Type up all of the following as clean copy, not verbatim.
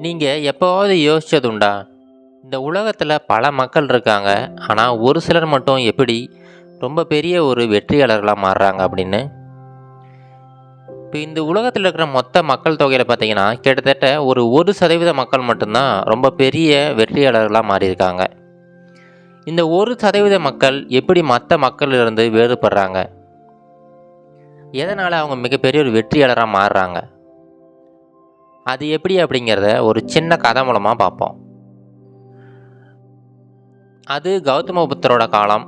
நீங்கள் எப்போவாவது யோசிச்சதுண்டா? இந்த உலகத்தில் பல மக்கள் இருக்காங்க. ஆனால் ஒரு சிலர் மட்டும் எப்படி ரொம்ப பெரிய ஒரு வெற்றியாளர்களாக மாறுறாங்க அப்படின்னு. இப்போ இந்த உலகத்தில் இருக்கிற மொத்த மக்கள் தொகையில் பார்த்தீங்கன்னா கிட்டத்தட்ட ஒரு 1% மக்கள் மட்டும்தான் ரொம்ப பெரிய வெற்றியாளர்களாக மாறியிருக்காங்க. இந்த 1% மக்கள் எப்படி மற்ற மக்களிலிருந்து வேறுபடுறாங்க? எதனால் அவங்க மிகப்பெரிய ஒரு வெற்றியாளராக மாறுறாங்க? அது எப்படி அப்படிங்கிறத ஒரு சின்ன கதை மூலமாக பார்ப்போம். அது கௌதம புத்தரோட காலம்.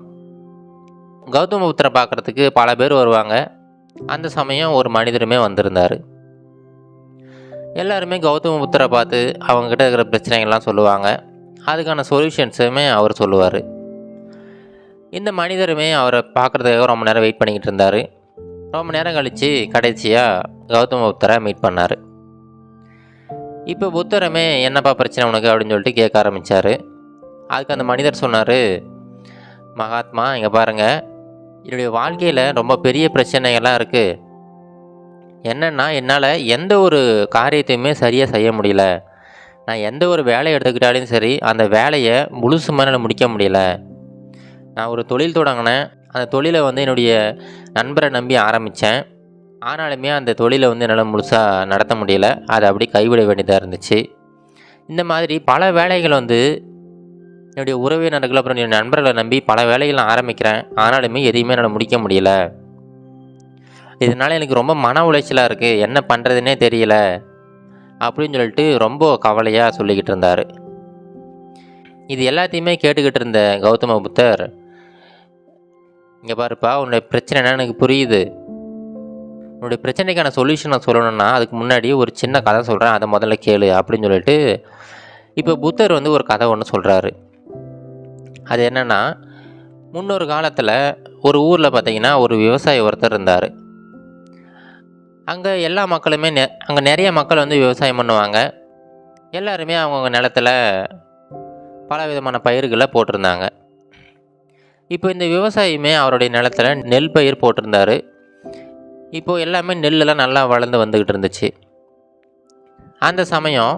கௌதம புத்தரை பார்க்குறதுக்கு பல பேர் வருவாங்க. அந்த சமயம் ஒரு மனிதருமே வந்திருந்தார். எல்லாருமே கௌதம புத்தரை பார்த்து அவங்ககிட்ட இருக்கிற பிரச்சனைகள்லாம் சொல்லுவாங்க. அதுக்கான சொல்யூஷன்ஸுமே அவர் சொல்லுவார். இந்த மனிதருமே அவரை பார்க்குறதுக்காக ரொம்ப நேரம் வெயிட் பண்ணிக்கிட்டு இருந்தார். ரொம்ப நேரம் கழித்து கடைசியாக கௌதம புத்தரை மீட் பண்ணார். இப்போ புத்தரமே என்னப்பா பிரச்சனை உனக்கு அப்படின்னு சொல்லிட்டு கேட்க ஆரம்பித்தார். அதுக்கு அந்த மனிதர் சொன்னார், மகாத்மா இங்கே பாருங்கள், என்னுடைய வாழ்க்கையில் ரொம்ப பெரிய பிரச்சனைகள்லாம் இருக்குது. என்னென்னா என்னால் எந்த ஒரு காரியத்தையுமே சரியாக செய்ய முடியல. நான் எந்த ஒரு வேலையை எடுத்துக்கிட்டாலும் சரி அந்த வேலையை முழுசுமாக என்னால் முடிக்க முடியல. நான் ஒரு தொழில் தொடங்கினேன். அந்த தொழிலை வந்து என்னுடைய நண்பரை நம்பி ஆரம்பித்தேன். ஆனாலுமே அந்த தொழிலை வந்து என்னால் முழுசாக நடத்த முடியல. அதை அப்படி கைவிட வேண்டியதாக இருந்துச்சு. இந்த மாதிரி பல வேலைகள் வந்து என்னுடைய உறவினர்கள் அப்புறம் என்னுடைய நண்பர்களை நம்பி பல வேலைகள் நான் ஆரம்பிக்கிறேன். ஆனாலுமே எதையுமே என்னால் முடிக்க முடியல. இதனால் எனக்கு ரொம்ப மன உளைச்சலாக இருக்குது. என்ன பண்ணுறதுனே தெரியல அப்படின்னு சொல்லிட்டு ரொம்ப கவலையாக சொல்லிக்கிட்டு இருந்தார். இது எல்லாத்தையுமே கேட்டுக்கிட்டு இருந்த கௌதம புத்தர், இங்கே பாருப்பா, உன்னுடைய பிரச்சனை என்ன எனக்கு புரியுது. உன்னுடைய பிரச்சனைக்கான சொல்யூஷன் நான் சொல்லணும்னா அதுக்கு முன்னாடி ஒரு சின்ன கதை சொல்கிறேன், அதை முதல்ல கேளு அப்படின்னு சொல்லிட்டு இப்போ புத்தர் வந்து ஒரு கதை ஒன்று சொல்கிறாரு. அது என்னென்னா, முன்னொரு காலத்தில் ஒரு ஊரில் பார்த்திங்கன்னா ஒரு விவசாயி ஒருத்தர் இருந்தார். அங்கே எல்லா மக்களுமே அங்கே நிறைய மக்கள் வந்து விவசாயம் பண்ணுவாங்க. எல்லாருமே அவங்கவுங்க நிலத்தில் பல விதமான பயிர்களை போட்டிருந்தாங்க. இப்போ இந்த விவசாயியுமே அவருடைய நிலத்தில் நெல் பயிர் போட்டிருந்தார். இப்போது எல்லாமே நெல்லெல்லாம் நல்லா வளர்ந்து வந்துக்கிட்டு இருந்துச்சு. அந்த சமயம்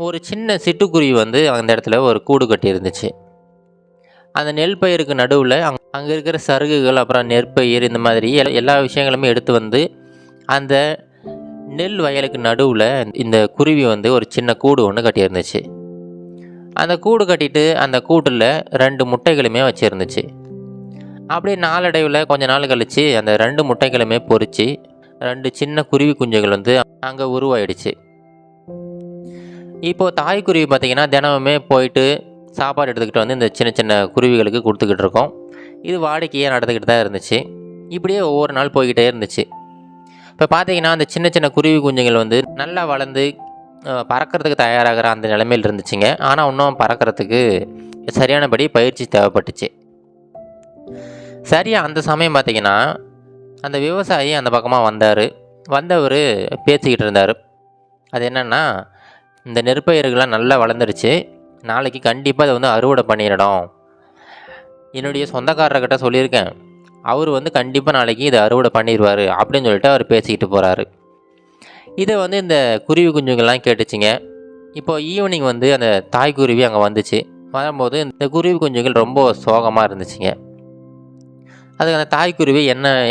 ஒரு சின்ன சிட்டுக்குருவி வந்து அந்த இடத்துல ஒரு கூடு கட்டி இருந்துச்சு. அந்த நெல் பயிருக்கு நடுவில் அங்கே இருக்கிற சருகுகள் அப்புறம் நெற்பயிர் இந்த மாதிரி எல்லா விஷயங்களுமே எடுத்து வந்து அந்த நெல் வயலுக்கு நடுவில் இந்த குருவி வந்து ஒரு சின்ன கூடு ஒன்று கட்டியிருந்துச்சு. அந்த கூடு கட்டிட்டு அந்த கூட்டில் 2 முட்டைகளுமே வச்சுருந்துச்சு. அப்படியே நாளடைவில் கொஞ்ச நாள் கழித்து அந்த 2 முட்டைகளுமே பொரித்து 2 சின்ன குருவி குஞ்சுகள் வந்து அங்கே உருவாயிடுச்சு. இப்போது தாய்க்குருவி பார்த்திங்கன்னா தினமுமே போயிட்டு சாப்பாடு எடுத்துக்கிட்டு வந்து இந்த சின்ன சின்ன குருவிகளுக்கு கொடுத்துக்கிட்டு இருக்கோம். இது வாடிக்கையாக நடந்துக்கிட்டு தான் இருந்துச்சு. இப்படியே ஒவ்வொரு நாள் போய்கிட்டே இருந்துச்சு. இப்போ பார்த்திங்கன்னா அந்த சின்ன சின்ன குருவி குஞ்சுகள் வந்து நல்லா வளர்ந்து பறக்கிறதுக்கு தயாராகிற அந்த நிலைமையில் இருந்துச்சுங்க. ஆனால் இன்னும் பறக்கிறதுக்கு சரியானபடி பயிற்சி தேவைப்பட்டுச்சு. சரியாக அந்த சமயம் பார்த்திங்கன்னா அந்த விவசாயி அந்த பக்கமாக வந்தவர் பேசிக்கிட்டு இருந்தார். அது என்னென்னா, இந்த நெற்பயிர்கள்லாம் நல்லா வளர்ந்துருச்சு, நாளைக்கு கண்டிப்பாக அதை வந்து அறுவடை பண்ணிடணும். என்னுடைய சொந்தக்காரர்கிட்ட சொல்லியிருக்கேன், அவர் வந்து கண்டிப்பாக நாளைக்கு இதை அறுவடை பண்ணிடுவார் அப்படின்னு சொல்லிட்டு அவர் பேசிக்கிட்டு போகிறாரு. இதை வந்து இந்த குருவி குஞ்சுங்கள்லாம் கேட்டுச்சுங்க. இப்போ ஈவினிங் வந்து அந்த தாய்க்குருவி அங்கே வந்துச்சு. வரும்போது இந்த குருவி குஞ்சுகள் ரொம்ப சோகமாக இருந்துச்சுங்க. அதுக்கு அந்த தாய்க்குருவி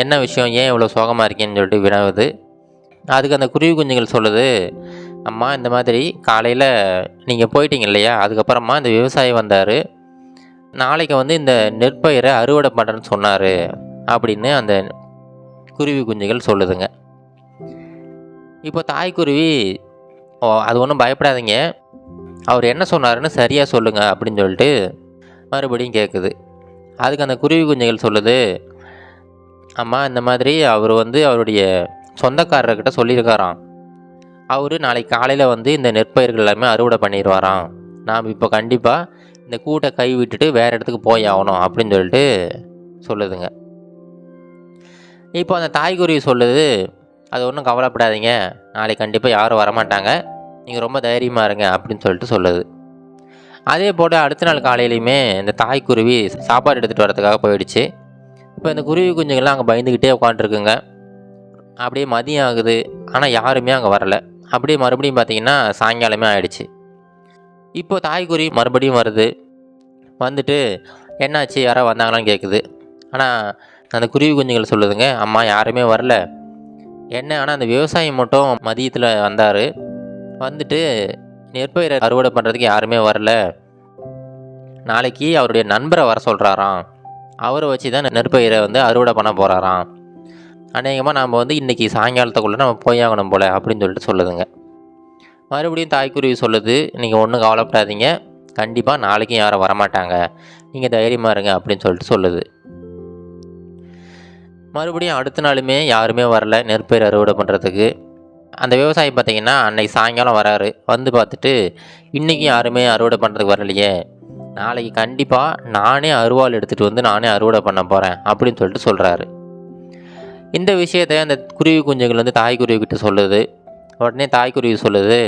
என்ன விஷயம், ஏன் இவ்வளோ சோகமாக இருக்கேன்னு சொல்லிட்டு வினவுது. அதுக்கு அந்த குருவி குஞ்சுகள் சொல்லுது, அம்மா இந்த மாதிரி காலையில் நீங்கள் போயிட்டீங்க இல்லையா, அதுக்கப்புறமா இந்த விவசாயி வந்தார், நாளைக்கு வந்து இந்த நெற்பயிரை அறுவடை பண்ணுறேன்னு சொன்னார் அப்படின்னு அந்த குருவி குஞ்சுகள் சொல்லுதுங்க. இப்போ தாய்க்குருவி, அது ஒன்றும் பயப்படாதீங்க, அவர் என்ன சொன்னாருன்னு சரியாக சொல்லுங்கள் அப்படின்னு சொல்லிட்டு மறுபடியும் கேட்குது. அதுக்கு அந்த குருவி குஞ்சுகள் சொல்லுது, அம்மா இந்த மாதிரி அவர் வந்து அவருடைய சொந்தக்காரர்கிட்ட சொல்லியிருக்காராம், அவர் நாளைக்கு காலையில் வந்து இந்த நெற்பயிர்கள் எல்லாமே அறுவடை பண்ணிடுவாராம், நாம் இப்போ கண்டிப்பாக இந்த கூட்டை கை விட்டுட்டு வேறு இடத்துக்கு போய் ஆகணும் அப்படின்னு சொல்லிட்டு சொல்லுதுங்க. இப்போ அந்த தாய்க்குருவி சொல்லுது, அது ஒன்றும் கவலைப்படாதீங்க, நாளைக்கு கண்டிப்பாக யாரும் வரமாட்டாங்க, நீங்கள் ரொம்ப தைரியமாக இருங்க அப்படின்னு சொல்லிட்டு சொல்லுது. அதே போல் அடுத்த நாள் காலையிலையுமே இந்த தாய்க்குருவி சாப்பாடு எடுத்துகிட்டு வரதுக்காக போயிடுச்சு. இப்போ இந்த குருவி குஞ்சுங்கள்லாம் அங்கே பயந்துக்கிட்டே உட்காந்துருக்குங்க. அப்படியே மதியம் ஆகுது, ஆனால் யாருமே அங்கே வரலை. அப்படியே மறுபடியும் பார்த்தீங்கன்னா சாயங்காலமே ஆயிடுச்சு. இப்போ தாய்க்குருவி மறுபடியும் வருது. வந்துட்டு என்னாச்சு, யாரோ வந்தாங்களான்னு கேட்குது. ஆனால் அந்த குருவி குஞ்சுகள் சொல்லுதுங்க, அம்மா யாருமே வரல. என்ன, ஆனால் அந்த விவசாயி மட்டும் மதியத்தில் வந்தார். வந்துட்டு நெற்பயிரை அறுவடை பண்ணுறதுக்கு யாருமே வரல. நாளைக்கு அவருடைய நண்பரை வர சொல்கிறாராம். அவரை வச்சு தான் நெற்பயிரை அறுவடை பண்ண போகிறாராம். அநேகமாக நாம் இன்றைக்கி சாயங்காலத்துக்குள்ளே நம்ம போயாகணும் போல் அப்படின்னு சொல்லிட்டு சொல்லுதுங்க. மறுபடியும் தாய்க்குருவி சொல்லுது, நீங்கள் ஒன்றும் கவலைப்படாதீங்க, கண்டிப்பாக நாளைக்கும் யாரும் வரமாட்டாங்க, நீங்கள் தைரியமாக இருங்க அப்படின்னு சொல்லிட்டு சொல்லுது. மறுபடியும் அடுத்த நாளுமே யாருமே வரல நெற்பயிர் அறுவடை பண்ணுறதுக்கு. அந்த விவசாயி பார்த்திங்கன்னா அன்னைக்கு சாயங்காலம் வராரு. வந்து பார்த்துட்டு, இன்றைக்கும் யாருமே அறுவடை பண்ணுறதுக்கு வரலையே, நாளைக்கு கண்டிப்பாக நானே அருவாள் எடுத்துகிட்டு நானே அறுவடை பண்ண போகிறேன் அப்படின்னு சொல்லிட்டு சொல்கிறாரு. இந்த விஷயத்தை அந்த குருவி குஞ்சுகள் தாய்க்குருவிக்கிட்ட சொல்லுது. உடனே தாய்க்குருவி சொல்லுது,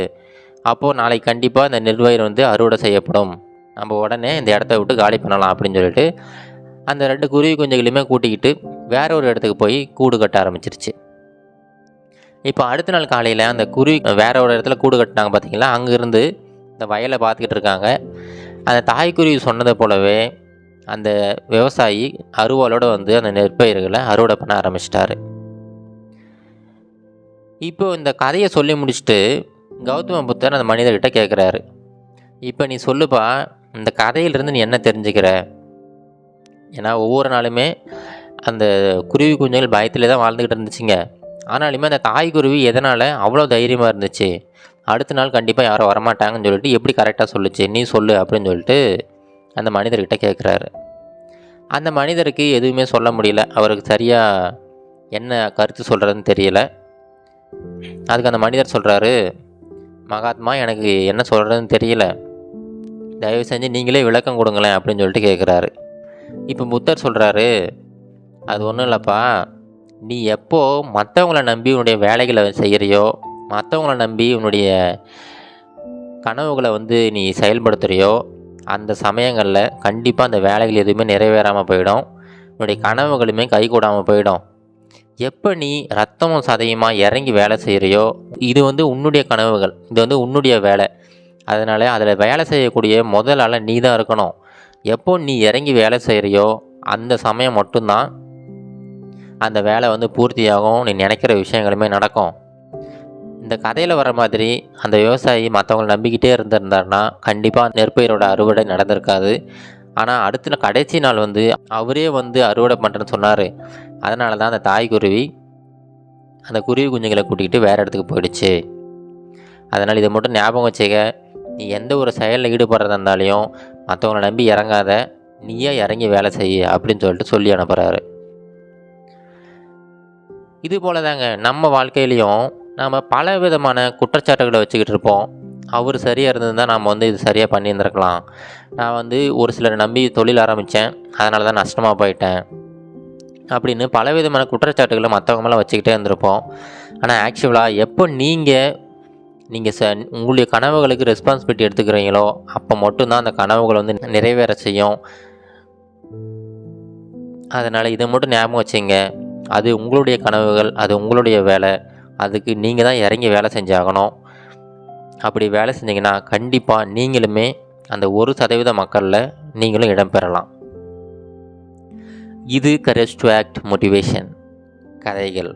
அப்போது நாளைக்கு கண்டிப்பாக இந்த நெற்பயிர் அறுவடை செய்யப்படும், நம்ம உடனே இந்த இடத்த விட்டு காலி பண்ணலாம் அப்படின்னு சொல்லிட்டு அந்த 2 குருவி குஞ்சுகளையுமே கூட்டிக்கிட்டு வேற ஒரு இடத்துக்கு போய் கூடு கட்ட ஆரம்பிச்சிருச்சு. இப்போ அடுத்த நாள் காலையில் அந்த குருவி வேற ஒரு இடத்துல கூடு கட்டினாங்க பார்த்தீங்களா, அங்கேருந்து இந்த வயலை பார்த்துக்கிட்டு இருக்காங்க. அந்த தாய்க்குருவி சொன்னதை போலவே அந்த விவசாயி அருவாளோடு அந்த நெற்பயிர்களை அறுவடை பண்ண ஆரம்பிச்சிட்டாரு. இப்போ இந்த கதையை சொல்லி முடிச்சுட்டு கௌதம புத்தர் அந்த மனிதர்கிட்ட கேட்குறாரு, இப்போ நீ சொல்லுப்பா, இந்த கதையிலிருந்து நீ என்ன தெரிஞ்சுக்கிற? ஏன்னா ஒவ்வொரு நாளுமே அந்த குருவி குஞ்சுகள் பயத்தில் தான் வாழ்ந்துக்கிட்டு இருந்துச்சுங்க. ஆனாலுமே அந்த தாய்க்குருவி எதனால் அவ்வளோ தைரியமாக இருந்துச்சு, அடுத்த நாள் கண்டிப்பாக யாரும் வரமாட்டாங்கன்னு சொல்லிட்டு எப்படி கரெக்டாக சொல்லுச்சு, நீ சொல்லு அப்படின்னு சொல்லிட்டு அந்த மனிதர்கிட்ட கேட்குறாரு. அந்த மனிதருக்கு எதுவுமே சொல்ல முடியல, அவருக்கு சரியாக என்ன கருத்து சொல்கிறதுன்னு தெரியல. அதுக்கு அந்த மனிதர் சொல்கிறாரு, மகாத்மா, எனக்கு என்ன சொல்கிறதுன்னு தெரியல, தயவு செஞ்சு நீங்களே விளக்கம் கொடுங்களேன் அப்படின்னு சொல்லிட்டு கேட்குறாரு. இப்போ புத்தர் சொல்கிறாரு, அது ஒன்றும் இல்லைப்பா, நீ எப்போ மற்றவங்கள நம்பி உன்னுடைய வேலைகளை செய்கிறியோ, மற்றவங்கள நம்பி உன்னுடைய கனவுகளை நீ செயல்படுத்துகிறியோ, அந்த சமயங்களில் கண்டிப்பாக அந்த வேலைகள் எதுவுமே நிறைவேறாமல் போயிடும், உன்னுடைய கனவுகளுமே கைகூடாமல் போயிடும். எப்போ நீ ரத்தமும் சதையுமா இறங்கி வேலை செய்கிறியோ, இது உன்னுடைய கனவுகள், இது உன்னுடைய வேலை, அதனால் அதில் வேலை செய்யக்கூடிய முதல் ஆளை நீ தான் இருக்கணும். எப்போ நீ இறங்கி வேலை செய்கிறியோ அந்த சமயம் மட்டும்தான் அந்த வேலை பூர்த்தியாகும், நீ நினைக்கிற விஷயங்களுமே நடக்கும். இந்த கதையில் வர மாதிரி அந்த விவசாயி மற்றவங்களை நம்பிக்கிட்டே இருந்திருந்தாருன்னா கண்டிப்பாக நெற்பயிரோட அறுவடை நடந்திருக்காது. ஆனால் அடுத்த கடைசி நாள் அவரே அறுவடை பண்ணுறேன்னு சொன்னார். அதனால தான் அந்த தாய்க்குருவி அந்த குருவி குஞ்சுகளை கூட்டிகிட்டு வேறு இடத்துக்கு போயிடுச்சு. அதனால் இதை மட்டும் ஞாபகம் வச்சுக்க, நீ எந்த ஒரு செயலில் ஈடுபடுறதா இருந்தாலையும் மற்றவங்களை நம்பி இறங்காத, நீயே இறங்கி வேலை செய்ய அப்படின்னு சொல்லிட்டு சொல்லி அனுப்புகிறாரு. இது போல தாங்க நம்ம வாழ்க்கையிலையும் நாம் பல விதமான குற்றச்சாட்டுகளை வச்சுக்கிட்டு இருப்போம். அவர் சரியாக இருந்திருந்தால் நாம் இது சரியாக பண்ணியிருந்திருக்கலாம், நான் ஒரு சிலரை நம்பி தொழில் ஆரம்பித்தேன், அதனால தான் நஷ்டமாக போயிட்டேன் அப்படின்னு பல விதமான குற்றச்சாட்டுகளை மற்றவங்க மேலே வச்சுக்கிட்டே இருந்திருப்போம். ஆனால் ஆக்சுவலாக எப்போ நீங்கள் உங்களுடைய கனவுகளுக்கு ரெஸ்பான்சிபிலிட்டி எடுத்துக்கிறீங்களோ அப்போ மட்டும்தான் அந்த கனவுகள் நிறைவேற செய்யும். அதனால் இதை மட்டும் ஞாபகம் வச்சுங்க, அது உங்களுடைய கனவுகள், அது உங்களுடைய வேலை, அதுக்கு நீங்கள் தான் இறங்கி வேலை செஞ்சாகணும். அப்படி வேலை செஞ்சிங்கன்னா கண்டிப்பாக நீங்களுமே அந்த 1% மக்களில் நீங்களும் இடம்பெறலாம். இது கரேஜ் டு ஆக்ட் மோட்டிவேஷன் கதைகள்.